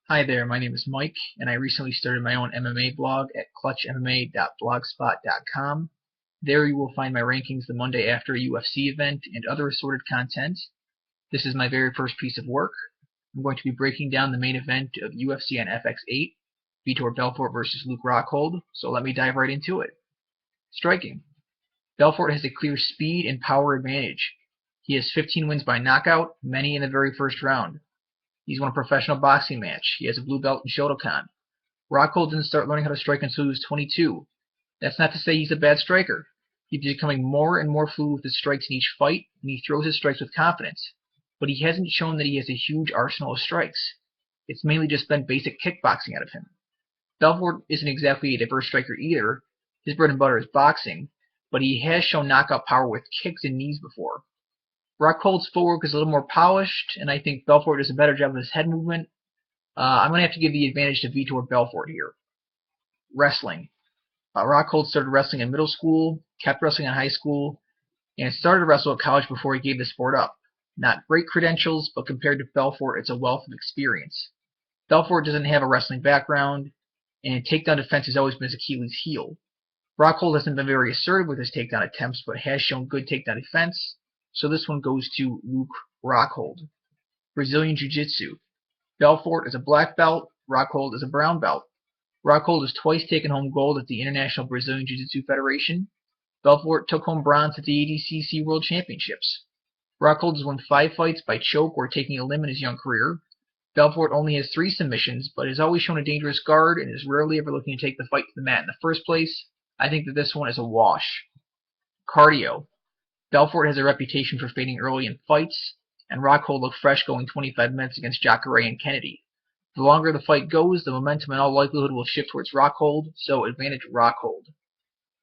Hi there, my name is Mike, and I recently started my own MMA blog at clutchmma.blogspot.com. There you will find my rankings the Monday after a UFC event and other assorted content. This is my very first piece of work. I'm going to be breaking down the main event of UFC on FX8, Vitor Belfort versus Luke Rockhold, so let me dive right into it. Striking. Belfort has a clear speed and power advantage. He has 15 wins by knockout, many in the very first round. He's won a professional boxing match. He has a blue belt in Shotokan. Rockhold didn't start learning how to strike until he was 22. That's not to say he's a bad striker. He's becoming more and more fluid with his strikes in each fight, and he throws his strikes with confidence. But he hasn't shown that he has a huge arsenal of strikes. It's mainly just been basic kickboxing out of him. Belfort isn't exactly a diverse striker either. His bread and butter is boxing, but he has shown knockout power with kicks and knees before. Rockhold's footwork is a little more polished, and I think Belfort does a better job of his head movement. I'm going to have to give the advantage to Vitor Belfort here. Wrestling. Rockhold started wrestling in middle school, kept wrestling in high school, and started to wrestle at college before he gave the sport up. Not great credentials, but compared to Belfort, it's a wealth of experience. Belfort doesn't have a wrestling background, and takedown defense has always been his Achilles heel. Rockhold hasn't been very assertive with his takedown attempts, but has shown good takedown defense. So this one goes to Luke Rockhold. Brazilian Jiu-Jitsu. Belfort is a black belt, Rockhold is a brown belt. Rockhold has twice taken home gold at the International Brazilian Jiu-Jitsu Federation. Belfort took home bronze at the ADCC World Championships. Rockhold has won 5 fights by choke or taking a limb in his young career. Belfort only has 3 submissions, but has always shown a dangerous guard and is rarely ever looking to take the fight to the mat in the first place. I think that this one is a wash. Cardio. Belfort has a reputation for fading early in fights, and Rockhold looked fresh going 25 minutes against Jacare and Kennedy. The longer the fight goes, the momentum in all likelihood will shift towards Rockhold, so advantage Rockhold.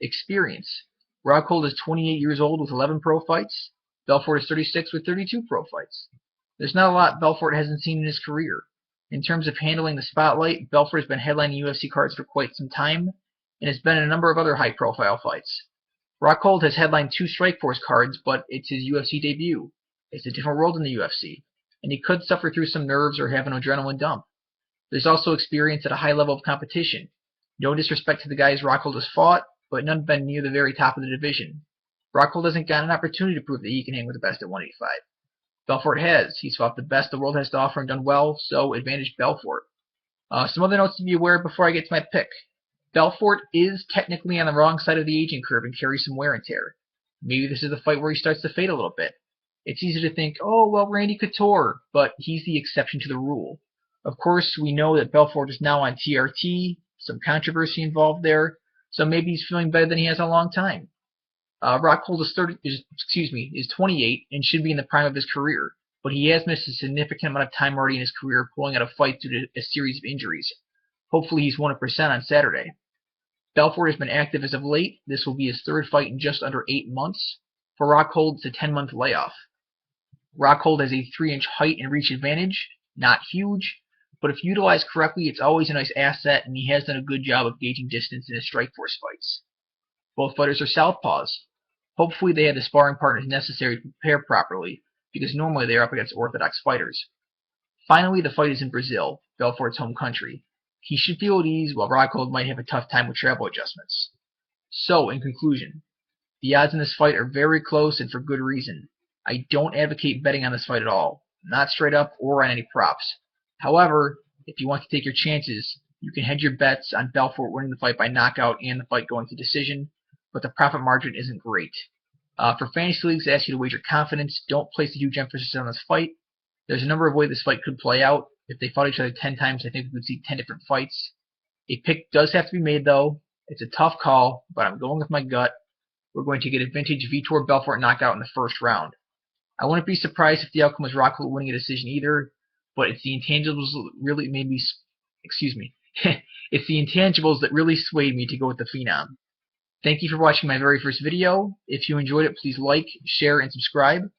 Experience. Rockhold is 28 years old with 11 pro fights. Belfort is 36 with 32 pro fights. There's not a lot Belfort hasn't seen in his career. In terms of handling the spotlight, Belfort has been headlining UFC cards for quite some time, and has been in a number of other high-profile fights. Rockhold has headlined 2 Strikeforce cards, but it's his UFC debut. It's a different world in the UFC, and he could suffer through some nerves or have an adrenaline dump. There's also experience at a high level of competition. No disrespect to the guys Rockhold has fought, but none have been near the very top of the division. Rockhold hasn't gotten an opportunity to prove that he can hang with the best at 185. Belfort has. He's fought the best the world has to offer and done well, so advantage Belfort. Some other notes to be aware of before I get to my pick. Belfort is technically on the wrong side of the aging curve and carries some wear and tear. Maybe this is the fight where he starts to fade a little bit. It's easy to think, oh, well, Randy Couture, but he's the exception to the rule. Of course, we know that Belfort is now on TRT, some controversy involved there, so maybe he's feeling better than he has in a long time. Rockhold is 28 and should be in the prime of his career, but he has missed a significant amount of time already in his career pulling out a fight due to a series of injuries. Hopefully he's 100% on Saturday. Belfort has been active as of late. This will be his 3rd fight in just under 8 months. For Rockhold, it's a 10-month layoff. Rockhold has a 3-inch height and reach advantage. Not huge, but if utilized correctly, it's always a nice asset, and he has done a good job of gauging distance in his Strikeforce fights. Both fighters are southpaws. Hopefully they have the sparring partners necessary to prepare properly, because normally they are up against orthodox fighters. Finally, the fight is in Brazil, Belfort's home country. He should feel at ease, while Rockhold might have a tough time with travel adjustments. So, in conclusion, the odds in this fight are very close and for good reason. I don't advocate betting on this fight at all, not straight up or on any props. However, if you want to take your chances, you can hedge your bets on Belfort winning the fight by knockout and the fight going to decision, but the profit margin isn't great. For fantasy leagues that ask you to wager confidence, don't place a huge emphasis on this fight. There's a number of ways this fight could play out. If they fought each other 10 times, I think we could see 10 different fights. A pick does have to be made, though. It's a tough call, but I'm going with my gut. We're going to get a vintage Vitor Belfort knockout in the 1st round. I wouldn't be surprised if the outcome was Rockhold winning a decision either, but it's the intangibles that really made me, it's the intangibles that really swayed me to go with the Phenom. Thank you for watching my very first video. If you enjoyed it, please like, share, and subscribe.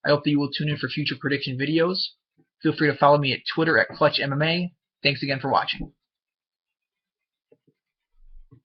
I hope that you will tune in for future prediction videos. Feel free to follow me at Twitter at ClutchMMA. Thanks again for watching.